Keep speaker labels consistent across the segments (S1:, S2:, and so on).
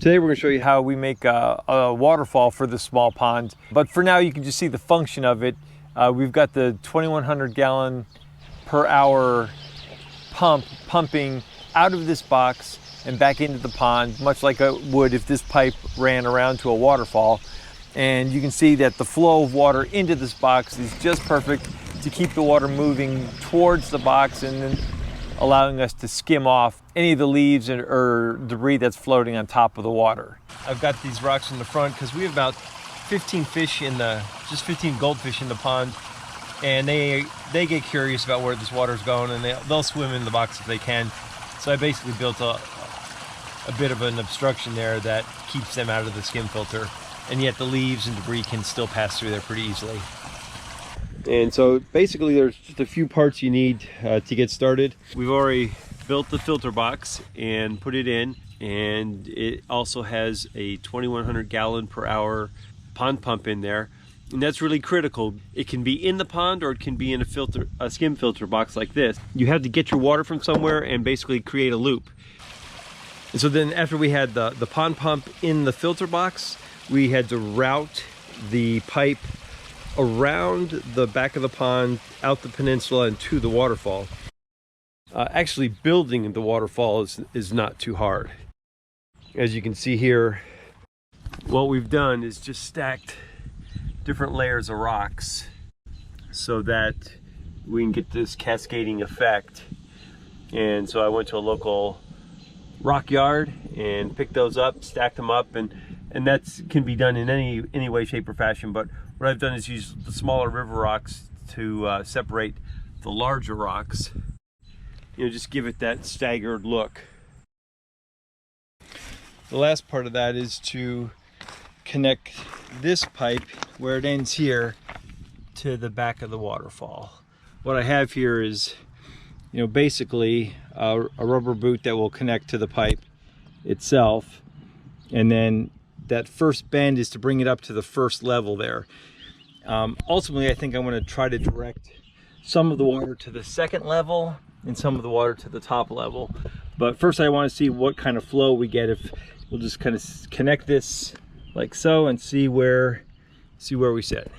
S1: Today we're going to show you how we make a waterfall for this small pond. But for now you can just see the function of it. We've got the 2100 gallon per hour pump pumping out of this box and back into the pond, much like it would if this pipe ran around to a waterfall. And you can see that the flow of water into this box is just perfect to keep the water moving towards the box and then allowing us to skim off any of the leaves or debris that's floating on top of the water. I've got these rocks in the front because we have about 15 fish just 15 goldfish in the pond, and they get curious about where this water's going, and they'll swim in the box if they can. So I basically built a bit of an obstruction there that keeps them out of the skim filter, and yet the leaves and debris can still pass through there pretty easily. And so basically there's just a few parts you need to get started. We've already built the filter box and put it in, and it also has a 2100 gallon per hour pond pump in there, and that's really critical. It can be in the pond or it can be in a skim filter box like this. You have to get your water from somewhere and basically create a loop. And so then after we had the pond pump in the filter box, we had to route the pipe around the back of the pond, out the peninsula, and to the waterfall. Actually building the waterfall is not too hard. As you can see here, what we've done is just stacked different layers of rocks so that we can get this cascading effect. And so I went to a local rock yard and picked those up, stacked them up, and that can be done in any way, shape, or fashion. But what I've done is use the smaller river rocks to separate the larger rocks. You know, just give it that staggered look. The last part of that is to connect this pipe where it ends here to the back of the waterfall. What I have here is, you know, basically a rubber boot that will connect to the pipe itself, and then that first bend is to bring it up to the first level there. Ultimately, I think I'm going to try to direct some of the water to the second level and some of the water to the top level. But first I want to see what kind of flow we get if we'll just kind of connect this like so and see where we sit.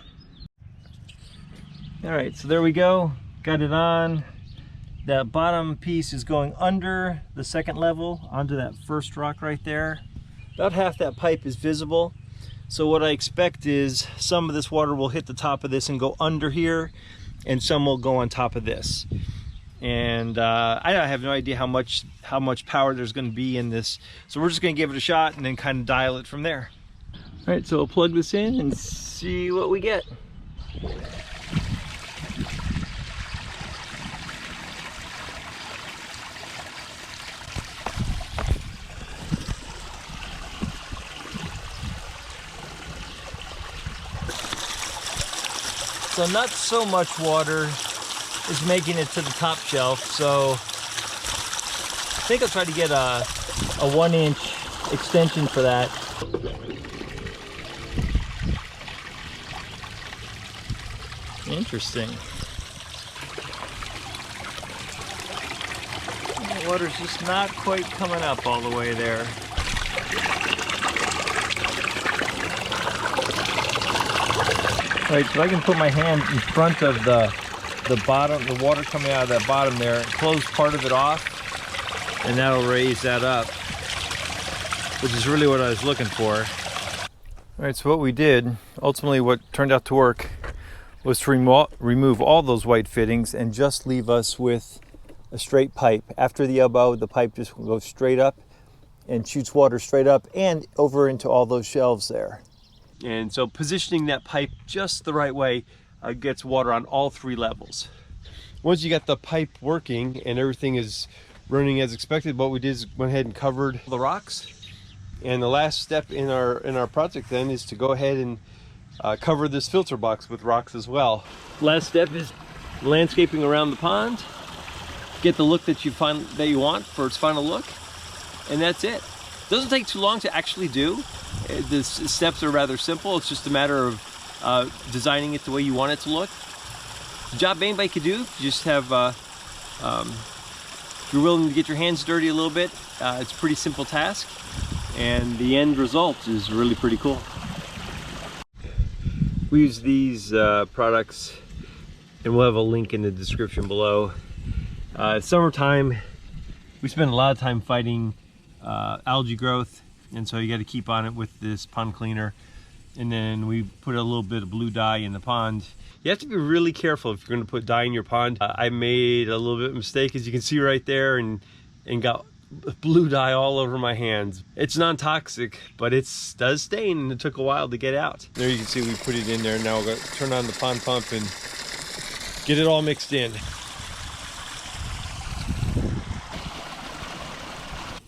S1: All right, so there we go. Got it on. That bottom piece is going under the second level onto that first rock right there. About half that pipe is visible. So what I expect is some of this water will hit the top of this and go under here, and some will go on top of this. And I have no idea how much power there's going to be in this. So we're just going to give it a shot and then kind of dial it from there. All right, so we'll plug this in and see what we get. So not so much water is making it to the top shelf, so I think I'll try to get a 1-inch extension for that. Interesting. The water's just not quite coming up all the way there. All right, so I can put my hand in front of the bottom, the water coming out of that bottom there, and close part of it off, and that'll raise that up, which is really what I was looking for. All right, so what we did, ultimately what turned out to work, was to remove all those white fittings and just leave us with a straight pipe. After the elbow, the pipe just goes straight up and shoots water straight up and over into all those shelves there. And so positioning that pipe just the right way gets water on all three levels. Once you got the pipe working and everything is running as expected, what we did is went ahead and covered the rocks. And the last step in our project then is to go ahead and cover this filter box with rocks as well. Last step is landscaping around the pond. Get the look that you want for its final look, and that's it. Doesn't take too long to actually do. The steps are rather simple. It's just a matter of designing it the way you want it to look. The job anybody could do. You just have, if you're willing to get your hands dirty a little bit, it's a pretty simple task.
S2: and the end result is really pretty cool.
S3: We use these products, and we'll have a link in the description below. Summertime, we spend a lot of time fighting algae growth, and so you got to keep on it with this pond cleaner. And then we put a little bit of blue dye in the pond. You have to be really careful if you're going to put dye in your pond. I made a little bit of a mistake, as you can see right there, and got blue dye all over my hands. It's non-toxic, but it does stain, and it took a while to get out. There you can see we put it in there. Now we're going to turn on the pond pump and get it all mixed in.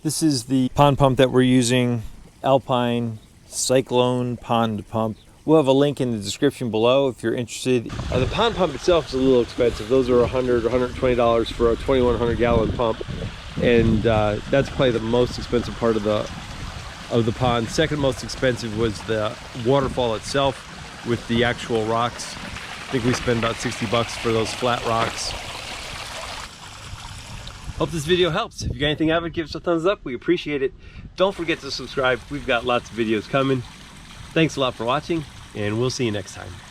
S1: This is the pond pump that we're using, Alpine Cyclone pond pump. We'll have a link in the description below if you're interested.
S3: The pond pump itself is a little expensive. Those are $100 or $120 for a 2,100 gallon pump, and that's probably the most expensive part of the pond. Second most expensive was the waterfall itself with the actual rocks. I think we spent about 60 bucks for those flat rocks. Hope this video helps. If you got anything out of it, give us a thumbs up. We appreciate it. Don't forget to subscribe. We've got lots of videos coming. Thanks a lot for watching, and we'll see you next time.